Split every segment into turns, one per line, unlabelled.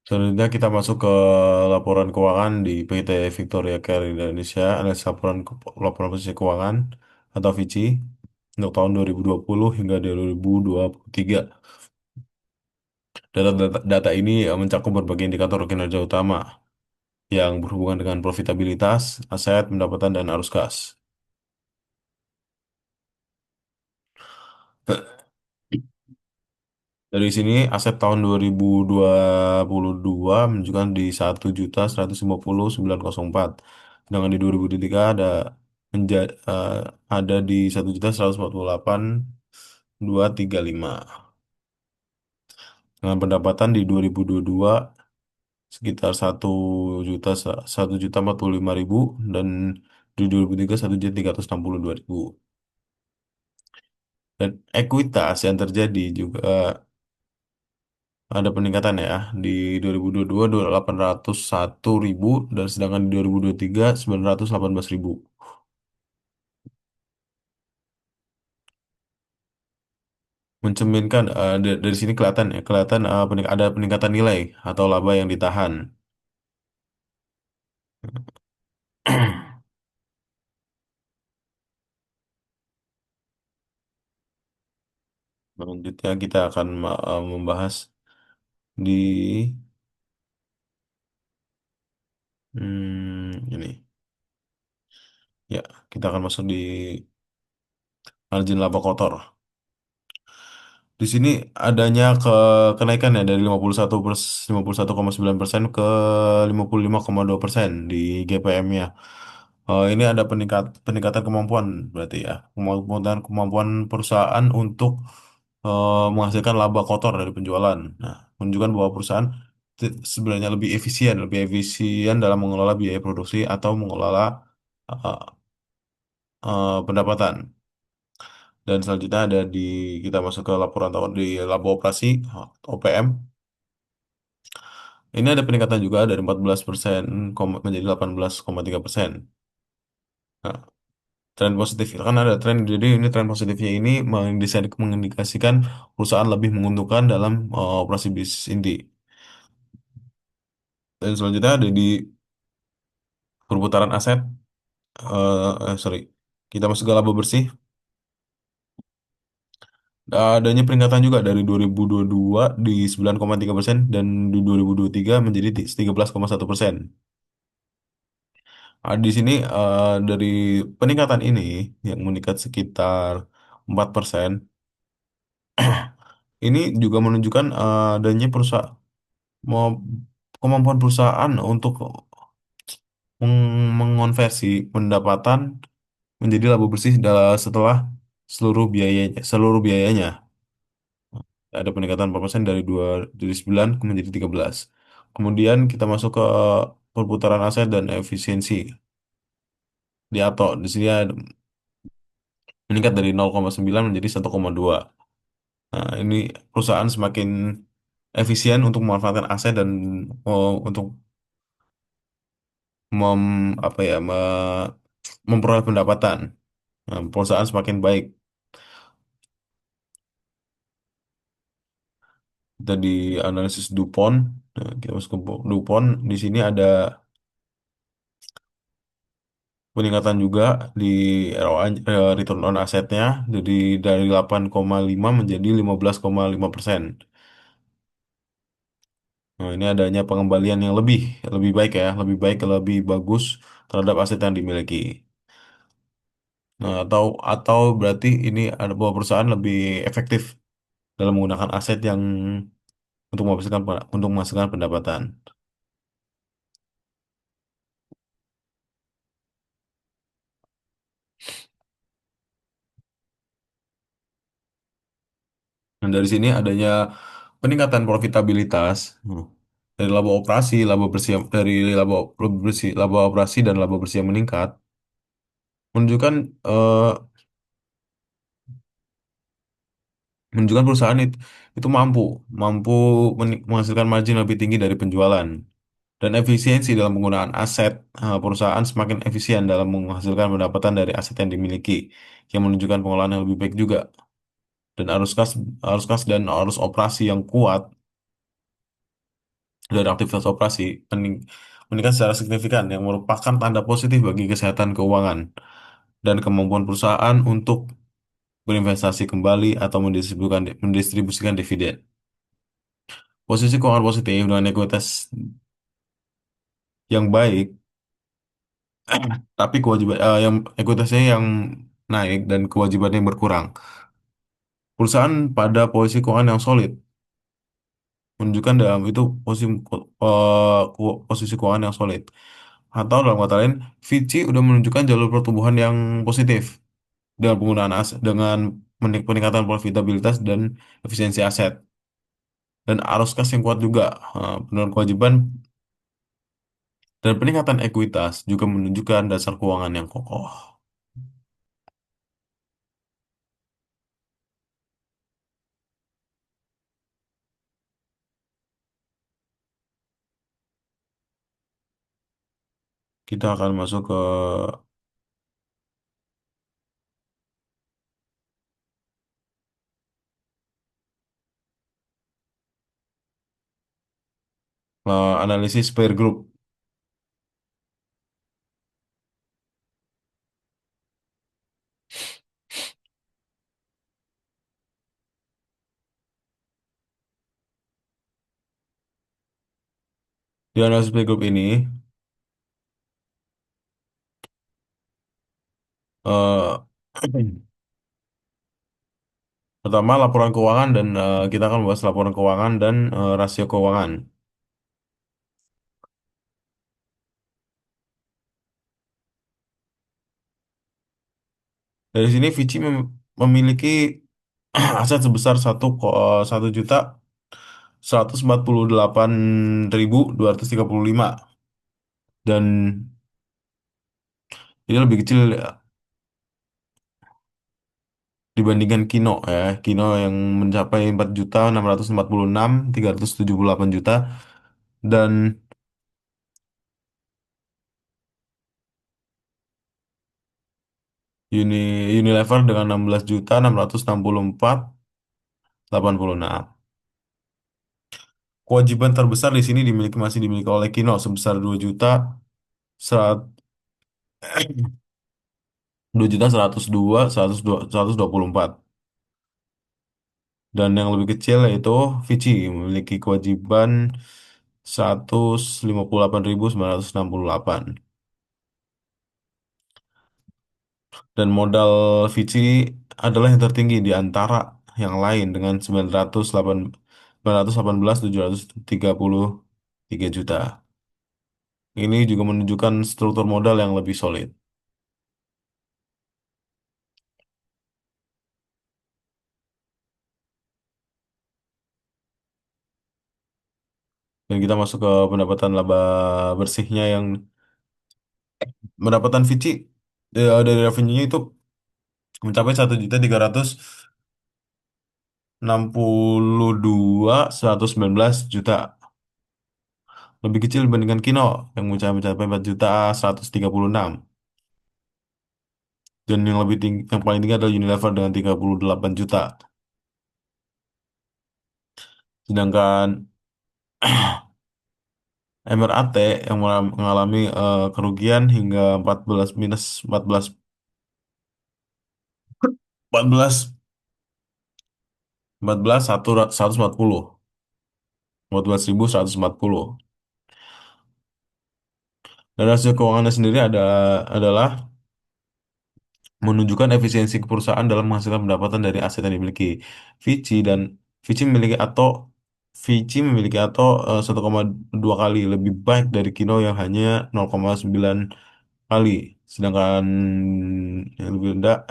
Selanjutnya kita masuk ke laporan keuangan di PT Victoria Care Indonesia, analisis laporan posisi keuangan atau VICI untuk tahun 2020 hingga 2023. Data ini mencakup berbagai indikator kinerja utama yang berhubungan dengan profitabilitas, aset, pendapatan, dan arus kas. Dari sini aset tahun 2022 menunjukkan di 1.159.004. Sedangkan di 2023 ada di 1.148.235. Dengan pendapatan di 2022 sekitar 1.145.000 dan di 2023 1.362.000. Dan ekuitas yang terjadi juga ada peningkatan ya. Di 2022 801.000 dan sedangkan di 2023 918.000. Mencerminkan dari sini kelihatan ya, kelihatan ada peningkatan nilai atau laba yang ditahan. Selanjutnya kita akan membahas di ini. Ya, kita akan masuk di margin laba kotor. Di sini adanya kenaikan ya dari 51,9% ke 55,2% di GPM-nya. Ini ada peningkatan kemampuan berarti ya, kemampuan perusahaan untuk menghasilkan laba kotor dari penjualan. Nah, menunjukkan bahwa perusahaan sebenarnya lebih efisien dalam mengelola biaya produksi atau mengelola eh, pendapatan. Dan selanjutnya kita masuk ke laporan tahun di laba operasi OPM. Ini ada peningkatan juga dari 14% menjadi 18,3%. Nah, tren positif kan ada tren, jadi ini tren positifnya ini mengindikasikan perusahaan lebih menguntungkan dalam operasi bisnis inti. Dan selanjutnya ada di perputaran aset, sorry, kita masuk ke laba bersih. Adanya peningkatan juga dari 2022 di 9,3% dan di 2023 menjadi 13,1%. Di sini dari peningkatan ini yang meningkat sekitar 4%, ini juga menunjukkan adanya mau- kemampuan perusahaan untuk mengonversi pendapatan menjadi laba bersih setelah seluruh biayanya. Ada peningkatan 4% dari 9 menjadi 13. Kemudian kita masuk ke perputaran aset dan efisiensi di ATO. Di sini ada meningkat dari 0,9 menjadi 1,2. Nah, ini perusahaan semakin efisien untuk memanfaatkan aset dan untuk mem, apa ya, memperoleh pendapatan. Nah, perusahaan semakin baik. Kita di analisis DuPont. Nah, kita masuk ke DuPont. Di sini ada peningkatan juga di ROA, return on asetnya dari 8,5 menjadi 15,5%. Nah, ini adanya pengembalian yang lebih baik ya, lebih bagus terhadap aset yang dimiliki. Nah, atau berarti ini ada bahwa perusahaan lebih efektif dalam menggunakan aset yang untuk menghasilkan pendapatan. Dan dari sini adanya peningkatan profitabilitas dari laba operasi dan laba bersih yang meningkat menunjukkan eh, menunjukkan perusahaan itu mampu mampu menghasilkan margin lebih tinggi dari penjualan dan efisiensi dalam penggunaan aset. Perusahaan semakin efisien dalam menghasilkan pendapatan dari aset yang dimiliki yang menunjukkan pengelolaan yang lebih baik juga dan arus kas dan arus operasi yang kuat dari aktivitas operasi meningkat secara signifikan yang merupakan tanda positif bagi kesehatan keuangan dan kemampuan perusahaan untuk berinvestasi kembali atau mendistribusikan dividen. Posisi keuangan positif dengan ekuitas yang baik, tapi kewajiban yang ekuitasnya yang naik dan kewajibannya yang berkurang. Perusahaan pada posisi keuangan yang solid menunjukkan dalam itu posisi keuangan yang solid. Atau dalam kata lain, Fitch udah menunjukkan jalur pertumbuhan yang positif dengan penggunaan aset, dengan peningkatan profitabilitas dan efisiensi aset dan arus kas yang kuat juga. Penurunan kewajiban dan peningkatan ekuitas juga menunjukkan dasar keuangan yang kokoh. Kita akan masuk ke analisis peer group. Di analisis peer group ini, eh, pertama laporan keuangan dan kita akan bahas laporan keuangan dan rasio keuangan. Dari sini Vici memiliki aset sebesar 1.148.235 dan ini lebih kecil dibandingkan Kino ya. Kino yang mencapai 4.646.378 juta dan Uni Unilever dengan 16.664.86. Kewajiban terbesar di sini masih dimiliki oleh Kino sebesar 2.102.124. Dan yang lebih kecil yaitu Fiji memiliki kewajiban 158.968. Dan modal Fiji adalah yang tertinggi di antara yang lain dengan 918.733 juta. Ini juga menunjukkan struktur modal yang lebih solid. Dan kita masuk ke pendapatan laba bersihnya yang pendapatan Fiji dari revenue-nya itu mencapai 1.362.119 juta. Lebih kecil dibandingkan Kino yang mencapai 4.136. Dan yang lebih tinggi, yang paling tinggi adalah Unilever dengan 38 juta. Sedangkan MRAT yang mengalami kerugian hingga 14 minus 14 140 14.140. Dan hasil keuangannya sendiri adalah menunjukkan efisiensi perusahaan dalam menghasilkan pendapatan dari aset yang dimiliki. Vici dan Vici memiliki atau Vici memiliki atau 1,2 kali lebih baik dari Kino yang hanya 0,9 kali. Sedangkan yang lebih rendah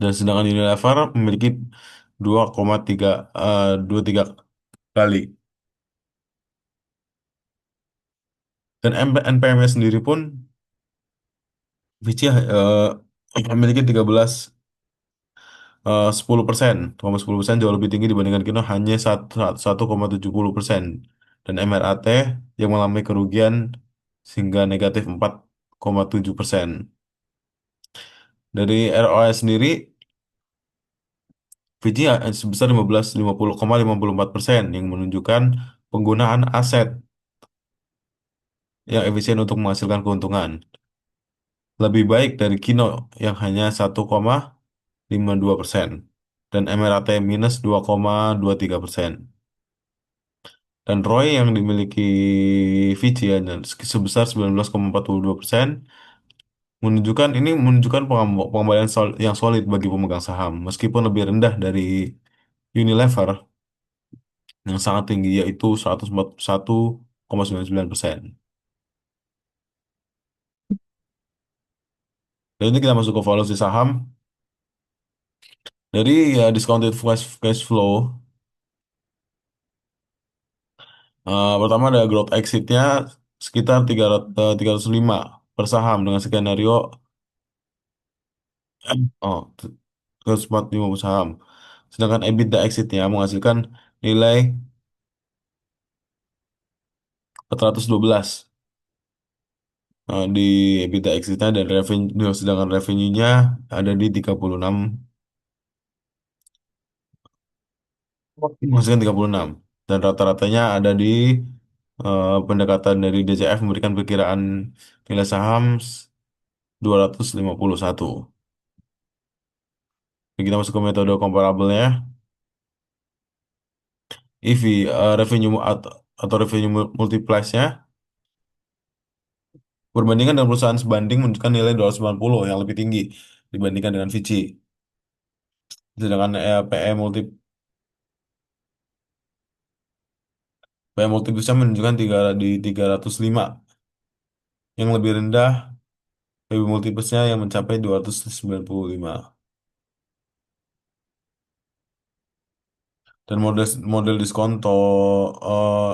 dan sedangkan Unilever memiliki 2,3 23 kali. Dan NPM-nya sendiri pun Vici memiliki 10%, 10% jauh lebih tinggi dibandingkan Kino hanya 1,70%. Dan MRAT yang mengalami kerugian sehingga negatif 4,7%. Dari ROI sendiri, Fiji sebesar 50,54% yang menunjukkan penggunaan aset yang efisien untuk menghasilkan keuntungan. Lebih baik dari Kino yang hanya 1,52% dan Emirate minus 2,23%. Dan ROI yang dimiliki Fiji hanya sebesar 19,42%, menunjukkan pengembalian yang solid bagi pemegang saham meskipun lebih rendah dari Unilever yang sangat tinggi yaitu 141,99%. Dan ini kita masuk ke valuasi saham dari ya discounted cash flow. Pertama ada growth exitnya sekitar 305 per saham dengan skenario oh 345 per saham. Sedangkan EBITDA exitnya menghasilkan nilai 412 di EBITDA exitnya dan revenue, sedangkan revenue-nya ada di 36, menghasilkan 36 dan rata-ratanya ada di pendekatan dari DCF memberikan perkiraan nilai saham 251. Jadi kita masuk ke metode comparable-nya. EV, revenue atau revenue multipliers-nya berbandingkan dengan perusahaan sebanding menunjukkan nilai 290 yang lebih tinggi dibandingkan dengan Vici. Sedangkan PE multipliers-nya menunjukkan di 305 yang lebih rendah, PB multipliers-nya yang mencapai 295. Dan model model diskonto eh,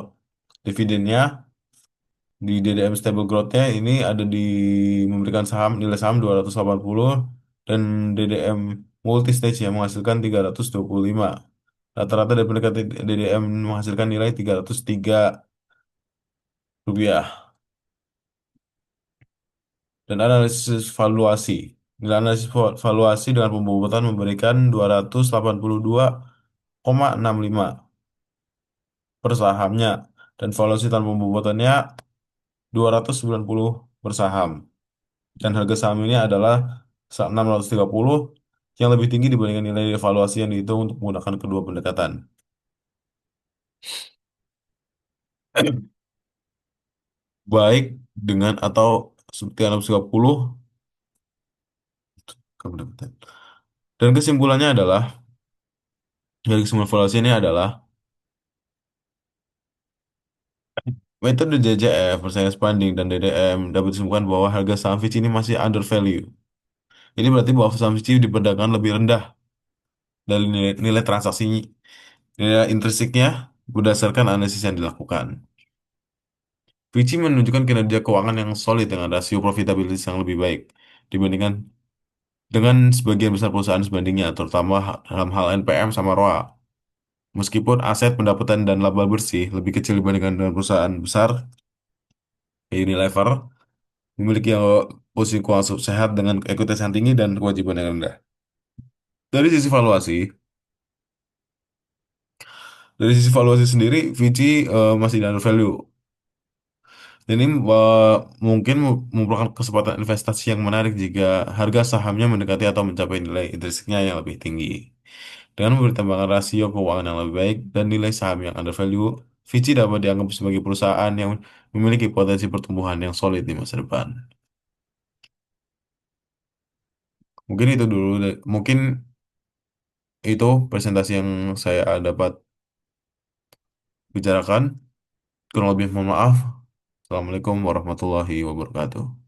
dividennya di DDM stable growth-nya ini ada di memberikan nilai saham 280 dan DDM multi stage yang menghasilkan 325. Rata-rata dari pendekatan DDM menghasilkan nilai 303 rupiah. Dan analisis valuasi. Nilai analisis valuasi dengan pembobotan memberikan 282,65 per sahamnya dan valuasi tanpa pembobotannya 290 per saham. Dan harga saham ini adalah 630 yang lebih tinggi dibandingkan nilai evaluasi yang dihitung untuk menggunakan kedua pendekatan. Baik dengan atau seperti 630 pendekatan. Dan kesimpulannya adalah dari kesimpulan evaluasi ini adalah metode JJF, persaingan banding, dan DDM dapat ditemukan bahwa harga saham Fitch ini masih undervalue. Ini berarti bahwa saham Fitch diperdagangkan lebih rendah dari nilai transaksi, nilai intrinsiknya berdasarkan analisis yang dilakukan. Fitch menunjukkan kinerja keuangan yang solid dengan rasio profitabilitas yang lebih baik dibandingkan dengan sebagian besar perusahaan sebandingnya, terutama dalam hal NPM sama ROA. Meskipun aset pendapatan dan laba bersih lebih kecil dibandingkan dengan perusahaan besar kayak Unilever, memiliki posisi keuangan sehat dengan ekuitas yang tinggi dan kewajiban yang rendah. Dari sisi valuasi, dari sisi valuasi sendiri, Vici masih di undervalue. Dan ini mungkin merupakan kesempatan investasi yang menarik jika harga sahamnya mendekati atau mencapai nilai intrinsiknya yang lebih tinggi. Dengan mempertimbangkan rasio keuangan yang lebih baik dan nilai saham yang undervalue, Vici dapat dianggap sebagai perusahaan yang memiliki potensi pertumbuhan yang solid di masa depan. Mungkin itu dulu, mungkin itu presentasi yang saya dapat bicarakan. Kurang lebih mohon maaf. Assalamualaikum warahmatullahi wabarakatuh.